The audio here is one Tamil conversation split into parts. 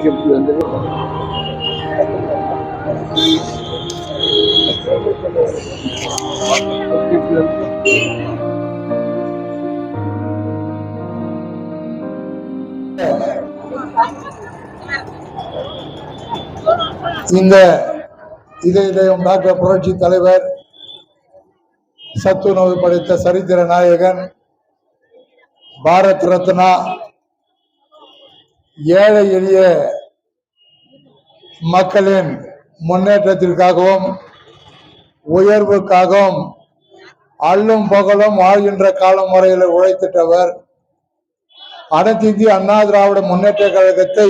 இந்த இதயம் டாக்டர் புரட்சி தலைவர், சத்துணவு படைத்த சரித்திர நாயகன், பாரத் ரத்னா, ஏழை எளிய மக்களின் முன்னேற்றத்திற்காகவும் உயர்வுக்காகவும் அல்லும் பகலும் வாழ்கின்ற காலம் வரையில் உழைத்திட்டவர். அனைத்து இந்திய அண்ணா திராவிட முன்னேற்ற கழகத்தை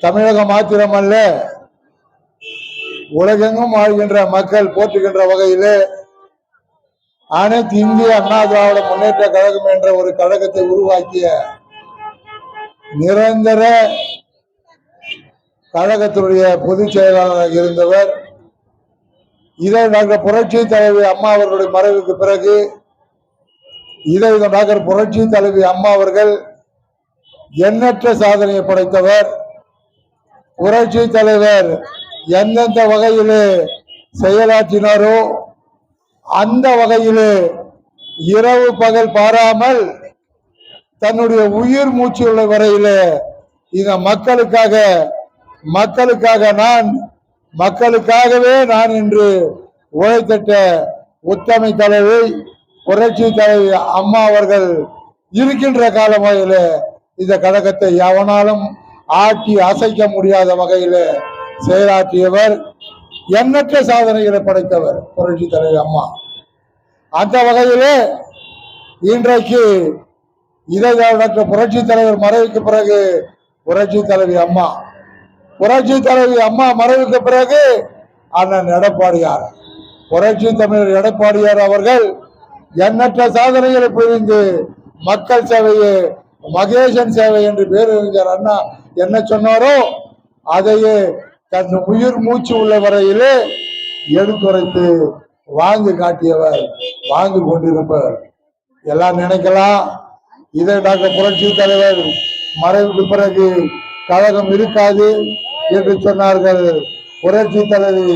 தமிழகம் மாத்திரமல்ல உலகெங்கும் வாழ்கின்ற மக்கள் போற்றுகின்ற வகையிலே அனைத்து இந்திய அண்ணா திராவிட முன்னேற்ற கழகம் என்ற ஒரு கழகத்தை உருவாக்கிய நிரந்தர கழகத்தினுடைய பொதுச் செயலாளராக இருந்தவர். இதை டாக்டர் புரட்சி தலைவி அம்மா அவர்களுடைய மறைவுக்கு பிறகு இதை டாக்டர் புரட்சி தலைவி அம்மா அவர்கள் எண்ணற்ற சாதனையை படைத்தவர். புரட்சி தலைவர் எந்தெந்த வகையிலே செயலாற்றினாரோ அந்த வகையிலே இரவு பகல் பாராமல் தன்னுடைய உயிர் மூச்சு உள்ள வரையிலே இந்த மக்களுக்காகவே நான் என்று உழைத்திட்ட உத்தமை தலைவி புரட்சி தலைவி அம்மா அவர்கள் இருக்கின்ற காலம் வகையில இந்த கழகத்தை எவனாலும் ஆட்டி அசைக்க முடியாத வகையில செயலாற்றியவர். எண்ணற்ற சாதனைகளை படைத்தவர் புரட்சி தலைவி அம்மா. அந்த வகையிலே இன்றைக்கு இதை டாக்டர் புரட்சி தலைவர் மறைவுக்கு பிறகு புரட்சி தலைவி அம்மா மறைவுக்கு பிறகு அண்ணன் எடப்பாடியார், புரட்சி தமிழர் எடப்பாடியார் அவர்கள் எண்ணற்ற சாதனைகளை புரிந்து மக்கள் சேவையே மகேசன் சேவை என்று பேரறிஞர் அண்ணா என்ன சொன்னாரோ அதையே தன் உயிர் மூச்சு உள்ள வரையிலே எடுத்துரைத்து வாழ்ந்து காட்டியவர், வாழ்ந்து கொண்டிருப்பவர். எல்லாம் நினைக்கலாம் இதை டாக்டர் புரட்சி தலைவர் மறைவுக்கு பிறகு கழகம் இருக்காது என்று சொன்னார்கள். புரட்சி தலைவி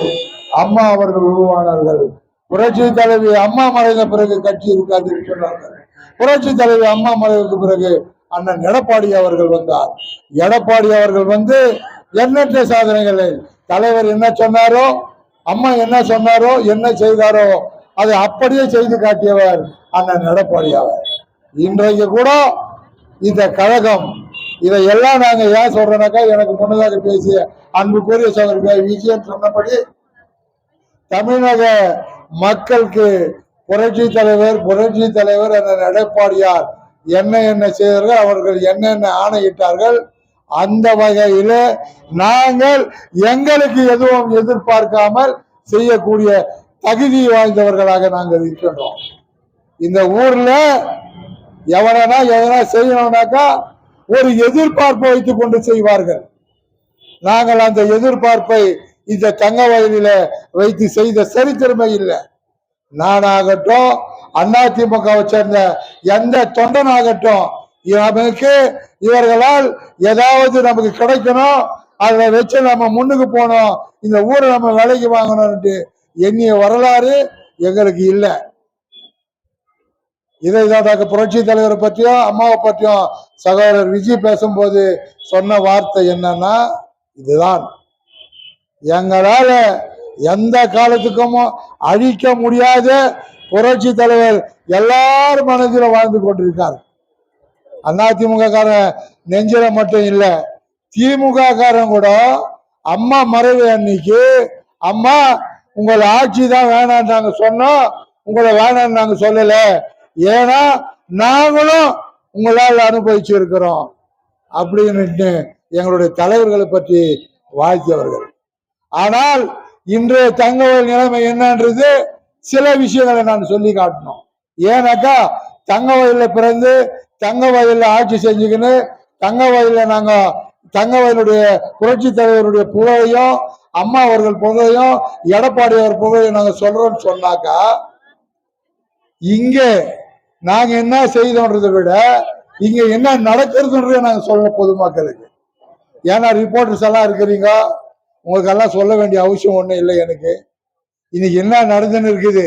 அம்மா அவர்கள் உருவானார்கள். புரட்சி தலைவி அம்மா மறைந்த பிறகு கட்சி இருக்காது என்று சொன்னார்கள். புரட்சி தலைவி அம்மா மறைவுக்கு பிறகு அண்ணன் எடப்பாடி அவர்கள் வந்தார். எடப்பாடி அவர்கள் வந்து எண்ணற்ற சாதனைகளை தலைவர் என்ன சொன்னாரோ, அம்மா என்ன சொன்னாரோ, என்ன செய்தாரோ அதை அப்படியே செய்து காட்டியவர் அண்ணன் எடப்பாடி அவர். இன்றைக்கு கூட இந்த கழகம் இதையெல்லாம் நாங்க ஏன் சொல்றோம்னாக்கா, எனக்கு முன்னதாக பேசிய அன்புக்குரிய சகோதரர் விஜயன் சொன்னபடி தமிழக மக்களுக்கு புரட்சி தலைவர் அண்ணன் எடப்பாடியார் என்ன செய்தார்கள், அவர்கள் என்னென்ன ஆணையிட்டார்கள், அந்த வகையில நாங்கள் எங்களுக்கு எதுவும் எதிர்பார்க்காமல் செய்யக்கூடிய தகுதி வாய்ந்தவர்களாக நாங்கள் இருக்கின்றோம். இந்த ஊர்ல எதனா செய்யணும்னாக்கா ஒரு எதிர்பார்ப்பை வைத்துக் கொண்டு செய்வார்கள். நாங்கள் அந்த எதிர்பார்ப்பை இந்த தங்க வயலில வைத்து செய்த சரித்திரமே இல்லை. நானாகட்டும், அதிமுகவை சேர்ந்த எந்த தொண்டனாகட்டும், நமக்கு இவர்களால் ஏதாவது நமக்கு கிடைக்கணும், அதை வச்சு நம்ம முன்னுக்கு போனோம், இந்த ஊரை நம்ம விலைக்கு வாங்கணும் எண்ணிய வரலாறு எங்களுக்கு இல்லை. இதைதான் புரட்சி தலைவரை பற்றியும் அம்மாவை பற்றியும் சகோதரர் விஜய் பேசும்போது சொன்ன வார்த்தை என்னன்னா, இதுதான் எங்களால எந்த காலத்துக்கும் அழிக்க முடியாத புரட்சி தலைவர் எல்லார் மனதிலும் வாழ்ந்து கொண்டிருக்கார். அதிமுக காரன் நெஞ்சில மட்டும் இல்ல, திமுக காரன் கூட அம்மா மறைவு அன்னைக்கு அம்மா உங்களை ஆட்சி தான் வேணான்னு நாங்க சொன்னோம், உங்களை வேணான்னு நாங்க சொல்லல, ஏன்னா நாங்களும் உங்களால் அனுபவிச்சு இருக்கிறோம் அப்படின்னு எங்களுடைய தலைவர்களை பற்றி வாழ்த்தியவர்கள். ஆனால் இன்றைய தங்கவயல் நிலைமை என்னன்றது சில விஷயங்களை நான் சொல்லி காட்டணும். ஏன்னாக்கா தங்க வயல்ல பிறந்து தங்க வயல்ல ஆட்சி செஞ்சுக்கின்னு தங்க வயலுடைய புரட்சி தலைவருடைய புகழையும் அம்மா அவர்கள் புகழையும் எடப்பாடி அவர் புகழையும் நாங்க சொல்றோம்னு சொன்னாக்கா, இங்கே நாங்க என்ன செய்தோன்றதை விட இங்க என்ன நடக்கிறதுன்றத நாங்க சொல்ல பொதுமக்களுக்கு. ஏன்னா ரிப்போர்ட்டர்ஸ் எல்லாம் இருக்கிறீங்க, உங்களுக்கு எல்லாம் சொல்ல வேண்டிய அவசியம் ஒண்ணும் இல்லை எனக்கு. இன்னைக்கு என்ன நடந்துன்னு இருக்குது,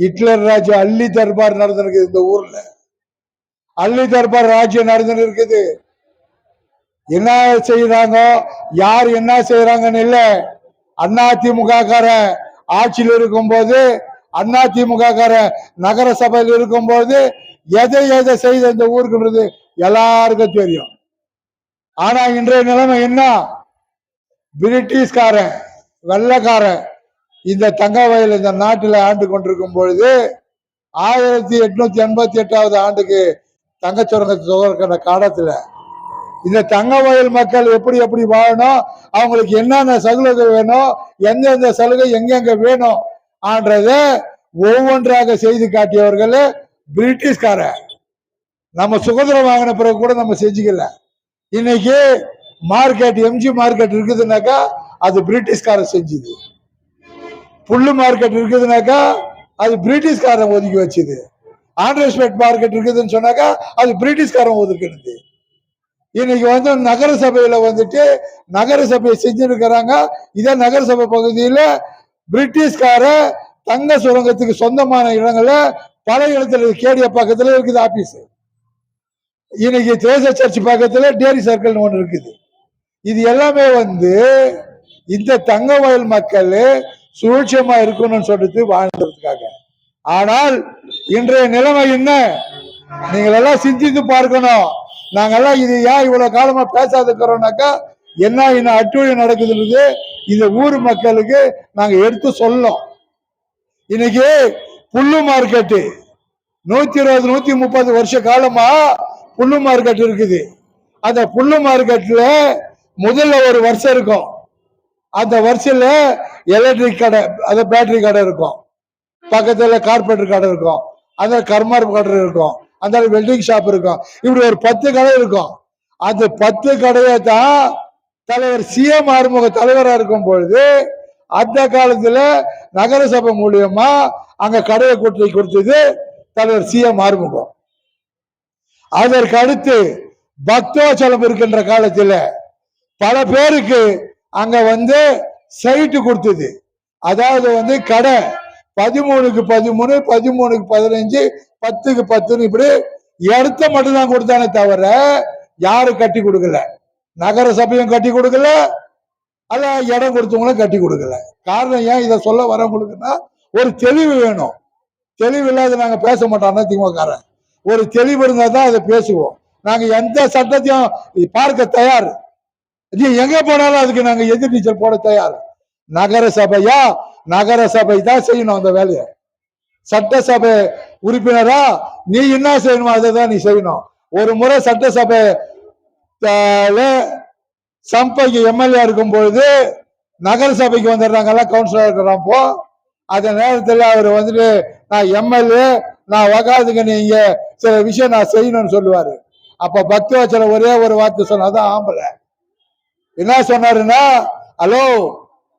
ஹிட்லர் ராஜ்யம் அள்ளி தர்பார் நடந்துருக்கு இந்த ஊர்ல. அள்ளி தர்பார் ராஜ்யம் நடந்துன்னு இருக்குது. என்ன செய்யறாங்க, யார் என்ன செய்யறாங்கன்னு இல்ல. அதிமுக ஆட்சியில் இருக்கும் போது, அதிமுக நகர சபையில் இருக்கும் போது எதை எதை செய்த இந்த ஊருக்கு எல்லாருக்கும் தெரியும். ஆனா இன்றைய நிலைமை என்ன, பிரிட்டிஷ்காரன் வெள்ளக்காரன் இந்த தங்கவயல் இந்த நாட்டில் ஆண்டு கொண்டிருக்கும் பொழுது 1888 ஆண்டுக்கு தங்கச்சுரங்கத்தை துவக்கிற காலத்துல இந்த தங்கவயல் மக்கள் எப்படி எப்படி வாழணும், அவங்களுக்கு என்னென்ன சலுகை வேணும், எந்தெந்த சலுகை எங்கெங்க வேணும் ஆன்றத ஒவ்வொன்றாக செய்து காட்டியவர்கள் பிரிட்டிஷ்கார. நம்ம சுதந்திரம் வாங்கின பிறகு கூட நம்ம செஞ்சுக்கல. இன்னைக்கு மார்க்கெட் எம்ஜி மார்க்கெட் இருக்குதுனாக்கா அது பிரிட்டிஷ்காரன் செஞ்சுது. புல்லு மார்க்கெட் இருக்குதுனாக்கா அது பிரிட்டிஷ்காரன் ஒதுக்கி வச்சுது. ஆண்ட்ரஸ்பேட் மார்க்கெட் இருக்குதுன்னு சொன்னாக்கா அது பிரிட்டிஷ்காரன் ஒதுக்கிடுது. இன்னைக்கு நகர சபையில நகர சபையை செஞ்சிருக்கிறாங்க. இதே நகர சபை பகுதியில பிரிட்டிஷ்கார தங்க சுரங்கத்துக்கு சொந்தமான இடங்கள்ல பல இடத்துல கேடிய பக்கத்துல இருக்குது ஆபீஸ். இன்னைக்கு தேச சர்ச் பக்கத்துல டேரி சர்க்கிள் ஒன்று இருக்குது. இது எல்லாமே இந்த தங்க வயல் மக்கள் சுழற்சியமா இருக்கணும்னு சொல்லிட்டு வாழ்ந்ததுக்காக. ஆனால் இன்றைய நிலைமை என்ன, நீங்கள் எல்லாம் சிந்தித்து பார்க்கணும். நாங்கெல்லாம் இது ஏன் இவ்வளவு காலமா பேசாதுக்கிறோம்னாக்கா என்ன அட்டுழி நடக்குதுன்றது இந்த ஊர் மக்களுக்கு நாங்க எடுத்து சொல்லோம். இன்னைக்கு புல்லு மார்க்கெட்டு 120 130 வருஷ காலமா புல்லு மார்க்கெட் இருக்குது. அந்த புல்லு மார்க்கெட்ல முதல்ல ஒரு வருஷம் இருக்கும். அந்த வருஷத்துல எலக்ட்ரிக் கடை, அந்த பேட்டரி கடை இருக்கும், பக்கத்துல கார்பெண்டர் கடை இருக்கும், அந்த கர்மார் கடை இருக்கும், அந்த வெல்டிங் ஷாப் இருக்கும். இப்படி ஒரு 10 கடை இருக்கும். அந்த 10 கடையை தான் தலைவர் சிஎம் ஆறுமுக தலைவராக இருக்கும் பொழுது அந்த காலத்துல நகர சபை மூலியமா அங்க கடையை கூட்டி கொடுத்தது தலைவர் சிஎம் ஆறுமுகம். அதற்கு அடுத்து பக்தோச்சலம் இருக்கின்ற காலத்துல பல பேருக்கு அங்க சைட்டு கொடுத்தது. அதாவது கடை 13க்கு 13, 13க்கு 15, 10க்கு 10 இப்படி இடத்த மட்டும் தான் கொடுத்தானே தவிர யாரும் கட்டி கொடுக்கல. நகர சபையும் கட்டி கொடுக்கல, அல்ல இடம் கொடுத்தவங்களும் கட்டி கொடுக்கல. காரணம் ஏன் இதை சொல்ல வரவங்களுக்குன்னா ஒரு தெளிவு வேணும். தெளிவு இல்லாத நாங்க பேச மாட்டோம். அதிமுககாரன் ஒரு தெளிவு இருந்தா தான் அதை பேசுவோம். நாங்க எந்த சட்டத்தையும் பார்க்க தயார். எங்க போனாலும் அதுக்கு நாங்க எதிர்நீச்சல் போட தயார். நகர சபையா நகர சபை தான் செய்யணும் அந்த வேலையை. சட்டசபை உறுப்பினரா நீ என்ன செய்யணுமோ அதை தான் நீ செய்யணும். ஒரு முறை சட்டசபை சம்பைக்கு எம்எல்ஏ இருக்கும் பொழுது நகர சபைக்கு வந்துடுறாங்கல்ல, கவுன்சிலர் இருக்கிறப்போ அந்த நேரத்தில் அவர் நான் எம்எல்ஏ, நான் வகாதுங்க, நீங்க சில விஷயம் நான் செய்யணும்னு சொல்லுவாரு. அப்ப பக்தவச்சல ஒரே ஒரு வார்த்தை சொன்னாதான் ஆம்பளை. என்ன சொன்னாருன்னா, ஹலோ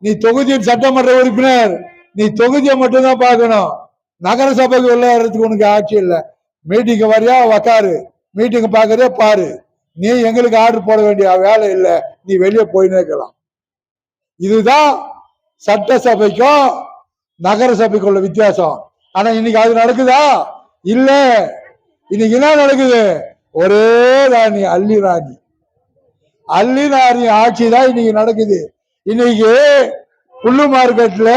நீ தொகுதியின் சட்டமன்ற உறுப்பினர், நீ தொகுதியை மட்டும்தான் பார்க்கணும், நகர சபைக்கு விளையாடுறதுக்கு உனக்கு ஆட்சி இல்லை. மீட்டிங் வரையா உக்காரு, மீட்டிங் பாக்குறியா பாரு, நீ எங்களுக்கு ஆர்டர் போட வேண்டிய வேலை இல்லை, நீ வெளியே போயின்னு இருக்கலாம். இதுதான் சட்டசபைக்கும் நகர சபைக்கும் உள்ள வித்தியாசம். ஆனா இன்னைக்கு அது நடக்குதா? இல்ல. இன்னைக்கு என்ன நடக்குது? ஒரே ராணி, அள்ளி ராணி, அள்ளி ராணி ஆட்சி தான் இன்னைக்கு நடக்குது. இன்னைக்கு புல்லு மார்க்கெட்ல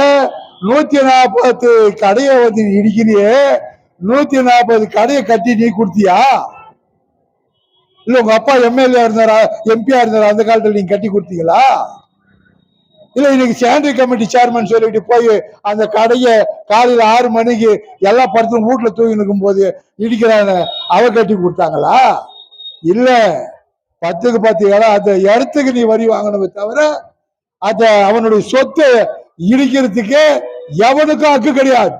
140 கடையை இடிக்கிறியே, 140 கடையை கட்டி நீ கொடுத்தியா? இல்ல உங்க அப்பா எம்எல்ஏ இருந்தாரா, எம்பியா இருந்தாரா, அந்த காலத்துல நீங்க கட்டி கொடுத்தீங்களா? இல்ல இன்னைக்கு ஸ்டாண்டரி கமிட்டி சேர்மன் சொல்லிட்டு போய் அந்த கடையை காலையில 6 மணிக்கு எல்லா படத்தும் வீட்டுல தூங்கி நிற்கும் போது இடிக்கிறாங்க, அவ கட்டி கொடுத்தாங்களா? இல்ல. 10க்கு 10 இடம், அந்த இடத்துக்கு நீ வரி வாங்கணுமே தவிர அத அவனுடைய சொத்தை இடிக்கிறதுக்கு எவனுக்கும் ஹக்கு கிடையாது.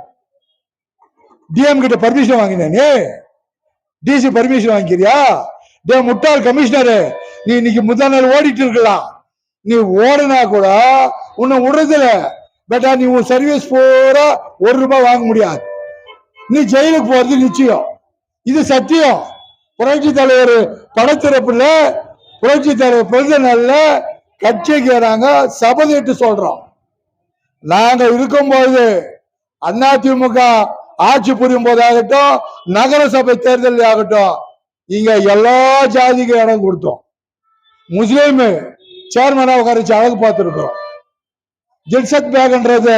டிஎம் கிட்ட பர்மிஷன் வாங்கினே, டிசி பர்மிஷன் வாங்கிக்கிறியா? டே முட்டாள் கமிஷனரு, நீ இன்னைக்கு முதல் நாள் ஓடிட்டு இருக்கலாம். நீ ஓடினா கூட உன்னை விடுறதில்ல. பட் நீ உன் சர்வீஸ் பூரா ₹1 வாங்க முடியாது. நீ ஜெயிலுக்கு போறது நிச்சயம். இது சத்தியம். புரட்சி தலைவர் படத்திறப்புல புரட்சி தலைவர் பிறந்த நாள்ல கட்சிக்கு நாங்க சபதிட்டு சொல்றோம். நாங்க இருக்கும்போது அதிமுக ஆட்சி புரியும் போதாகட்டும், நகரசபை தேர்தல் ஆகட்டும், இங்க எல்லா ஜாதிக்கும் இடம் கொடுத்தோம். முஸ்லீம் சேர்மனா உட்காரிச்சு அழகு பார்த்திருக்கிறோம். ஜில்சத் பேக்ன்றது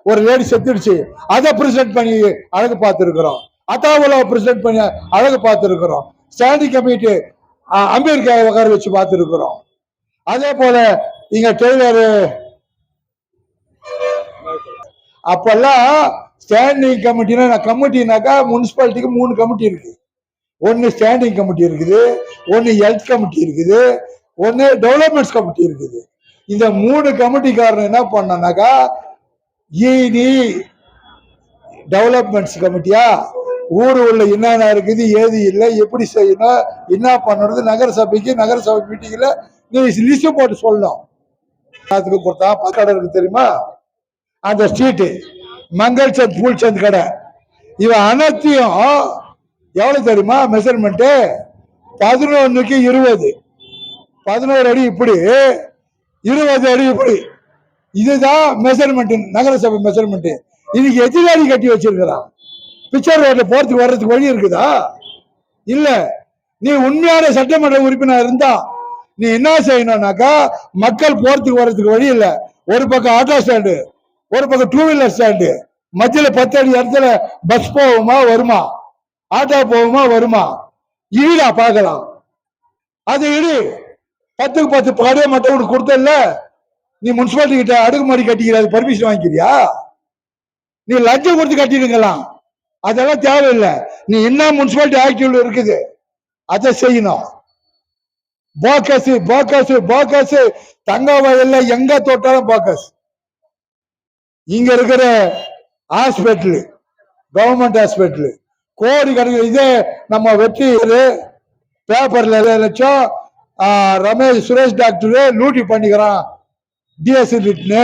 ஒரு லேடி செத்துடுச்சு, அதை பிரசன்ட் பண்ணி அழகு பார்த்திருக்கிறோம். அத்தாவுல பிரசன்ட் பண்ணி அழகு பார்த்திருக்கிறோம். ஸ்டாண்டிங் கமிட்டி அம்பேத்கர் உட்கார வச்சு பார்த்திருக்கிறோம். அதே போல இங்க டெய்லர் அப்பெல்லாம் ஸ்டாண்டிங் கமிட்டினாக்கா முனிசிபாலிட்டிக்கு 3 கமிட்டி இருக்கு. ஒன்னு ஸ்டாண்டிங் கமிட்டி இருக்குது, ஒன்னு ஹெல்த் கமிட்டி இருக்குது, ஒன்னு டெவலப்மெண்ட்ஸ் கமிட்டி இருக்குது. இந்த 3 கமிட்டிக்காரன் என்ன பண்ணாக்கா, இடி டெவலப்மெண்ட்ஸ் கமிட்டியா ஊர் உள்ள என்னென்ன இருக்குது, ஏது இல்லை, எப்படி செய்யணும், என்ன பண்ணுறது, நகரசபை மீட்டிங்ல நீ லிஸ்ட் போட்டு சொல்லணும். அதுக்கு கொடுத்தா கடை இருக்கு தெரியுமா, அந்த ஸ்ட்ரீட்டு மங்கள் சந்த் பூல்சந்த் கடை. இவன் அனைத்தையும் எவ்வளவு தெரியுமா மெஷர்மெண்ட், 11க்கு 20, 11 அடி இப்படி, 20 அடி இப்படி. இதுதான் மெஷர்மெண்ட், நகரசபை மெஷர்மெண்ட். இன்னைக்கு எத்தனை அடி கட்டி வச்சிருக்கிறான்? பிக்சர் ரோட்ல போறதுக்கு வர்றதுக்கு வழி இருக்குதா? இல்ல. நீ உண்மையான சட்டமன்ற உறுப்பினர் இருந்தா நீ என்ன செய்யணும்னாக்கா, மக்கள் போறதுக்கு வர்றதுக்கு வழி இல்லை. ஒரு பக்கம் ஆட்டோ ஸ்டாண்டு, ஒரு பக்கம் 2 வீலர் ஸ்டாண்டு, மத்தியில 10 அடி இடத்துல பஸ் போகுமா வருமா, ஆட்டோ போகுமா வருமா, ஈடா பார்க்கலாம். அது இடி 10க்கு 10 பாடிய மட்டும் கொடுத்தல. நீ முனிசிபாலிட்டி கிட்ட அடுக்குமாடி கட்டிக்கிற, அது பர்மிஷன் வாங்கிக்கிறியா? நீ லஞ்சம் கொடுத்து கட்டிடுங்கலாம், அதெல்லாம் தேவையில்லை. நீ என்ன முனிசிபாலிட்டி ஆக்டிவ்ல இருக்குது அதை செய்யணும். போக்கஸ் போக்கஸ் போக்கஸ் தங்க வயல்ல எங்க தொட்டாலும் போக்கஸ். இங்க இருக்கிற ஹாஸ்பிட்டல், கவர்மெண்ட் ஹாஸ்பிட்டல் கோடி கணக்கு. இதே நம்ம வெற்றி பேப்பர்ல லட்சம் ரமேஷ் சுரேஷ் டாக்டர் லூட்டி பண்ணிக்கிறான் டிஎஸ்ன்னு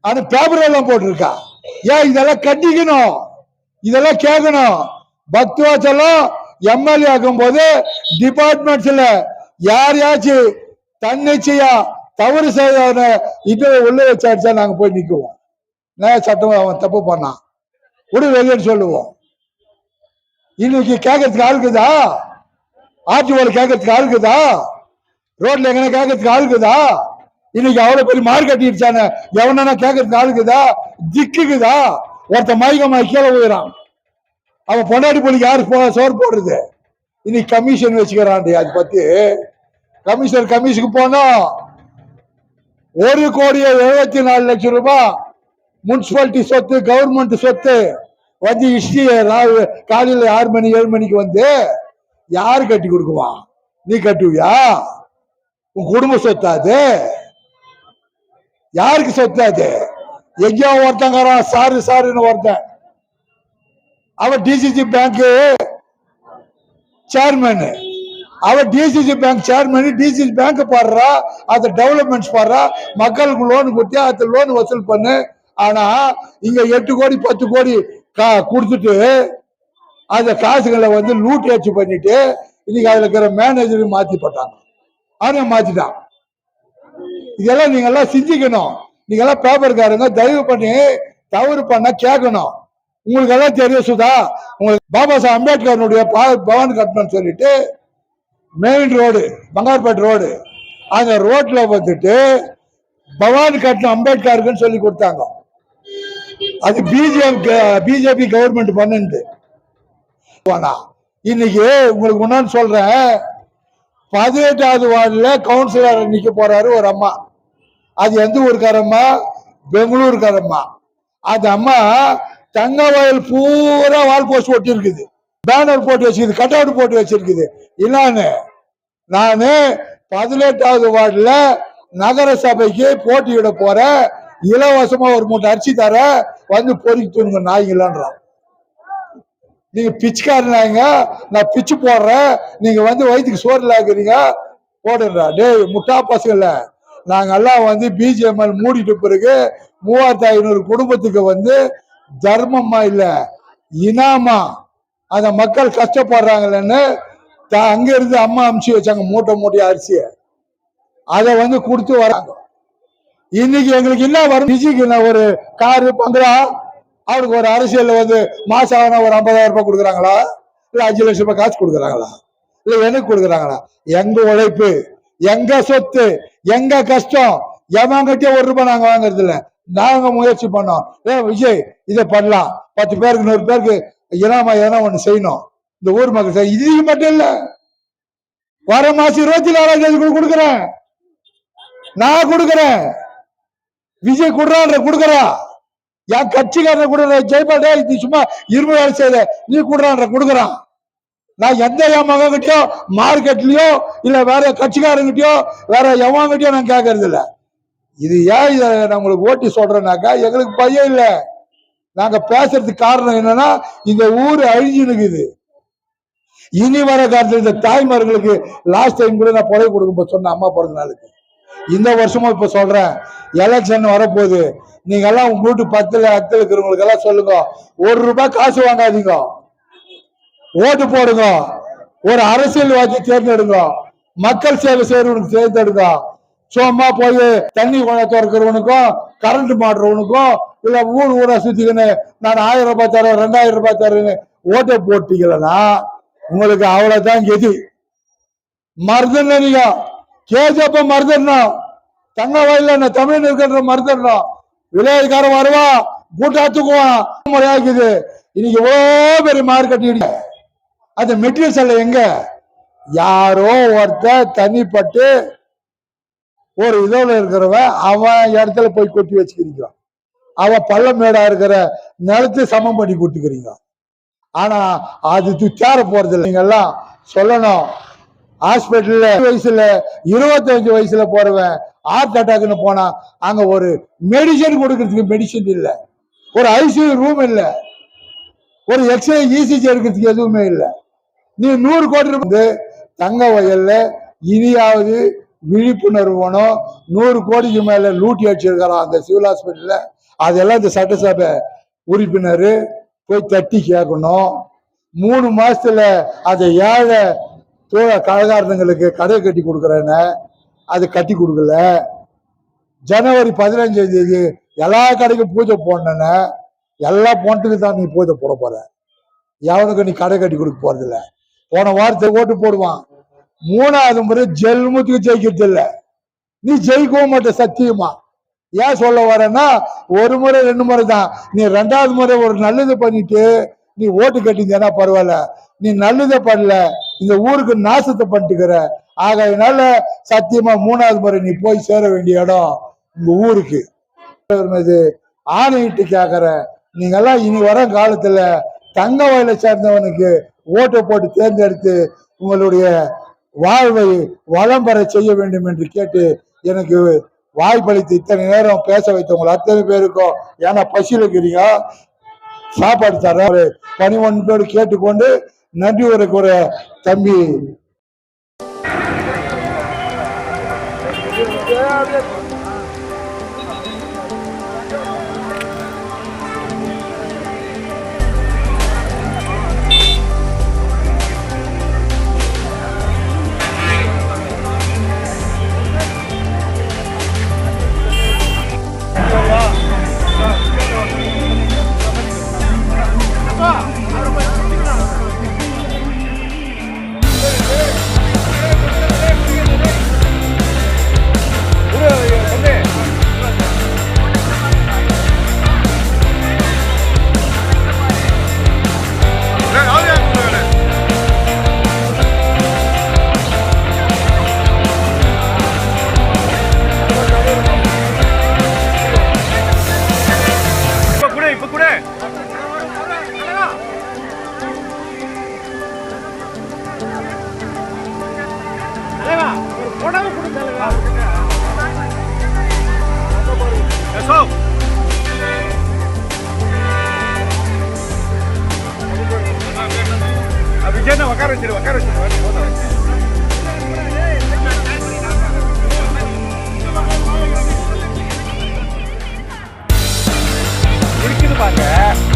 அது பேப்பர் எல்லாம் போட்டிருக்கா. ஏன் இதெல்லாம் கட்டிக்கணும், இதெல்லாம் கேட்கணும். பக்தவாச்சலம் எம்எல்ஏ ஆகும் போது டிபார்ட்மெண்ட்ஸ்ல யாரையாச்சும் தன்னிச்சையா தவறு செய்ய இது உள்ள வச்சாச்சா நாங்க போய் நிக்குவோம். சட்டம் அவன் தப்பு பண்ணான் விடு வெளியன்னு சொல்லுவோம். இன்னைக்கு கேட்கறதுக்கு ஆளுக்குதா? ஆர்டிஓல கேட்கறதுக்கு ஆளுக்குதா? ரோட்ல எங்கன்னா கேட்கறதுக்கு ஆளுக்குதா? இன்னைக்கு அவ்வளவு பெரிய மார்க் கட்டிடுச்சானே எவனா கேட்கறதுக்கு ஆளுக்குதா? திக்குக்குதா? ஒருத்த மயக்கமாய் கீழே போயிடான். அவன் பொண்டாடி போலிக்கு யாரு சோறு போடுறது? இன்னைக்கு கமிஷன் வச்சுக்கிறான். அது பத்தி கமிஷனுக்கு போனோம். 1,74,00,000 ரூபாய் முனிசிபாலிட்டி சொத்து, கவர்மெண்ட் சொத்து வந்து ஹிஸ்டரி காலையில 6 மணி 7 மணிக்கு வந்து யாரு கட்டி கொடுக்குவான்? நீ கட்டுவியா? உன் குடும்ப சொத்தாது? யாருக்கு சொத்தாது? எங்கேயோ ஒருத்தங்கிறான் சாருன்னு ஒருத்தன், அவன் டிசிசி பேங்க் சேர்மன். அவன் டிசிசி பேங்க் சேர்மன், டிசிசி பேங்க் பாடுறா, அதை டெவலப்மெண்ட்ஸ் பாடுறா, மக்களுக்கு லோன் கொடுத்து அது லோன் வசூல் பண்ணு. ஆனா இங்க 8 கோடி 10 கோடி கொடுத்துட்டு அந்த காசுகளை வந்து லூட் ஏச்சு பண்ணிட்டு இன்னைக்கு அதுல இருக்கிற மேனேஜர் மாத்தி போட்டாங்க. அவனை மாத்திட்டான். இதெல்லாம் நீங்க எல்லாம் சிந்திக்கணும். நீங்க எல்லாம் பேப்பர்காரங்க தயவு பண்ணி தவறு பண்ண கேட்கணும். உங்களுக்கு எல்லாம் தெரியும் சுதா, உங்களுக்கு பாபா சாஹ் அம்பேத்கருடைய பவன் கட்டணும்னு சொல்லிட்டு மெயின் ரோடு பங்கார்பேட் ரோடு, அந்த ரோட்ல வந்துட்டு பவான் கட்டணம் அம்பேத்கருக்குன்னு சொல்லி கொடுத்தாங்க. அது பிஜேபி கவர்மெண்ட் பண்ணுது. இன்னைக்கு உங்களுக்கு முன்னாடி சொல்றேன், 18வது வார்டுல கவுன்சிலர் நிக்க போறாரு ஒரு அம்மா. அது எந்த ஊருக்காரம்மா? பெங்களூருக்காரம்மா. அந்த அம்மா தங்க வயல் பூரா வால் போஸ்ட் ஒட்டி இருக்குது, பேனர் போட்டு வச்சிருக்குது, கட் அவுட் போட்டு வச்சிருக்குது. என்னன்னு, நானு 18வது வார்டுல நகர சபைக்கு போட்டியிட போற, இலவசமா ஒரு மூட்டை அரிசி தர, வந்து பொறிக்கு தூணுங்க நாய்ங்களான்றான். நீங்க பிச்சுக்காரனாங்க, நான் பிச்சு போடுறேன், நீங்க வந்து வயிற்றுக்கு சோறு ஆக்குறீங்க போடுறா. டேய் முட்டா பசங்கள்ல, நாங்க எல்லாம் வந்து பிஜிஎம்எல் மூடிட்டு பிறகு 3500 குடும்பத்துக்கு வந்து தர்மமா இல்ல இனாமா அந்த மக்கள் கஷ்டப்படுறாங்கன்னு அங்க இருந்து அம்மா அமுச்சு வச்சாங்க மூட்டை மூட்டை அரிசிய, அதை கொடுத்து வராங்க. இன்னைக்கு எங்களுக்கு என்ன வரும்? விஜய்க்கு ஒரு காரு பங்களா, அவருக்கு ஒரு அரசியல் மாசம் ஆனா ஒரு 50,000 ரூபாய் கொடுக்குறாங்களா, இல்ல 5 லட்சம் ரூபாய் காசு கொடுக்குறாங்களா, இல்ல எனக்கு கொடுக்குறாங்களா? எங்க உழைப்பு, எங்க சொத்து, எங்க கஷ்டம், எவங்கிட்டே 1 ரூபாய் நாங்க வாங்குறது இல்ல. நாங்க முயற்சி பண்ணோம். விஜய் இதை பண்ணலாம், 10 பேருக்கு 100 பேருக்கு இனாமா எதனா ஒண்ணு செய்யணும் இந்த ஊர் மக்கள். இது மட்டும் இல்ல, வர மாசம் 24ஆம் தேதி கொடுக்குறேன், நான் கொடுக்குறேன். விஜய் குடுறான்ற கொடுக்குறா, என் கட்சிக்காரனை கொடுக்குற. ஜெயபால் இது சும்மா 20 வேலை செய்த, நீ குடுறான்ற கொடுக்குறான். நான் எந்த என் மகன்கிட்டயோ மார்க்கெட்லயோ இல்ல வேற கட்சிக்காரங்கிட்டயோ வேற எவங்கிட்டயோ நான் கேட்கறது இல்ல. இது ஏன் இதை நான் உங்களுக்கு ஓட்டி சொல்றேன்னாக்கா, எங்களுக்கு பயம் இல்ல. நாங்க பேசுறதுக்கு காரணம் என்னன்னா, இந்த ஊரு அழிஞ்சுனுக்குது. இனி வர காலத்துல இந்த தாய்மார்களுக்கு லாஸ்ட் டைம் கூட நான் புடவை கொடுக்கும் சொன்ன அம்மா பிறந்த நாளுக்கு, இந்த வருஷமும் இப்ப சொல்றேன், எலெக்ஷன் வரப்போகுது. நீங்க எல்லாம் உங்க வீட்டு 10ல 10 இருக்கிறவங்களுக்கு எல்லாம் சொல்லுங்க, 1 ரூபாய் காசு வாங்காதீங்க, ஓட்டு போடுங்க, ஒரு அரசியல்வாதி தேர்ந்தெடுங்க, மக்கள் சேவை செய்யறவனுக்கு தேர்ந்தெடுங்க. சும்மா போய் தண்ணி குழாய் திறக்கிறவனுக்கும் கரண்ட் மாட்டுறவனுக்கும் இல்ல ஊர் ஊரா சுத்திக்கின்னு நான் 1000 ரூபாய் தரேன் 2000 ரூபாய் தரேன்னு ஓட்டை போட்டீங்கன்னா உங்களுக்கு அவ்வளவுதான் கெதி. மருதுன்னு நீங்க கேஜப்ப மருதணும், தங்க வயல தமிழ் இருக்கின்ற மருதணும். விளையாட்டுக்காரன் வருவான், கூட்டாத்துக்குவான், முறையாக்குது. இன்னைக்கு எவ்வளவு பெரிய மார்க்கெட், அந்த மெட்டீரியல்ஸ் எல்லாம் எங்க? யாரோ ஒருத்தர் தனிப்பட்டு ஒரு இதோட இருக்கிறவன் அவன் இடத்துல போய் கொட்டி வச்சுக்கிறீங்க, அவன் பள்ளமேடா இருக்கிற நிலத்தை சமம் பண்ணி கொடுத்துக்கிறீங்க. ஆனா அது தேர போறது இல்லை. நீங்க எல்லாம் சொல்லணும், ஹாஸ்பிட்டல்ல வயசுல 25 வயசுல போறவன் ஹார்ட் அட்டாக்னு போனா அங்க ஒரு மெடிசன் கொடுக்கறதுக்கு மெடிசன் இல்ல, ஒரு ஐசியூ ரூம் இல்ல, ஒரு எக்ஸ்ரே இசிஜி எடுக்கிறதுக்கு எதுவுமே இல்ல. நீ 100 கோடி ரூபாய் தங்க வயல்ல இனியாவது விழிப்புணர்வு வேணும். 100 கோடிக்கு மேல லூட்டி அடிச்சிருக்கிறான் அந்த சிவில் ஹாஸ்பிட்டல்ல. அதெல்லாம் இந்த சட்டசபை உறுப்பினர் போய் தட்டி கேட்கணும். 3 மாசத்துல அதை ஏழை கழகாரங்களுக்கு கடை கட்டி கொடுக்குறேன்னு அது கட்டி கொடுக்கல. ஜனவரி 15ஆம் தேதி எல்லா கடைக்கும் பூஜை போடணுன்னு, எல்லா போனதுக்கு தான் நீ பூஜை போட போற, எவனுக்கு நீ கடை கட்டி கொடுக்க போறதில்ல. போன வாரத்தை ஓட்டு போடுவான், 3வது முறை ஜெல்முத்துக்கு ஜெயிக்கிறது இல்ல, நீ ஜெயிக்கவும் மாட்ட சத்தியமா. ஏன் சொல்ல வரேன்னா, 1 முறை 2 முறை தான். நீ 2வது முறை ஒரு நல்லது பண்ணிட்டு நீ ஓட்டு கட்டிங்கன்னா பரவாயில்ல, நீ நல்லதை பண்ணல, இந்த ஊருக்கு நாசத்தை பண்ணிட்டுக்கிற. ஆகையினால சத்தியமா 3வது முறை நீ போய் சேர வேண்டிய இடம் உங்க ஊருக்கு. ஆணையிட்டு கேட்கற, நீங்க எல்லாம் இனி வர காலத்துல தங்க வயலை சேர்ந்தவனுக்கு ஓட்டை போட்டு தேர்ந்தெடுத்து உங்களுடைய வாழ்வை வளம் பெற செய்ய வேண்டும் என்று கேட்டு எனக்கு வாய்ப்பளித்து இத்தனை நேரம் பேச வைத்தவங்க அத்தனை பேருக்கும், ஏன்னா பசியில் இருக்கிறீங்க, சாப்பாடு தர பணிவன்போடு கேட்டுக்கொண்டு நன்றி உரைக்குற தம்பி. உட்கார வச்சிரு முடிக்குது பாருங்க.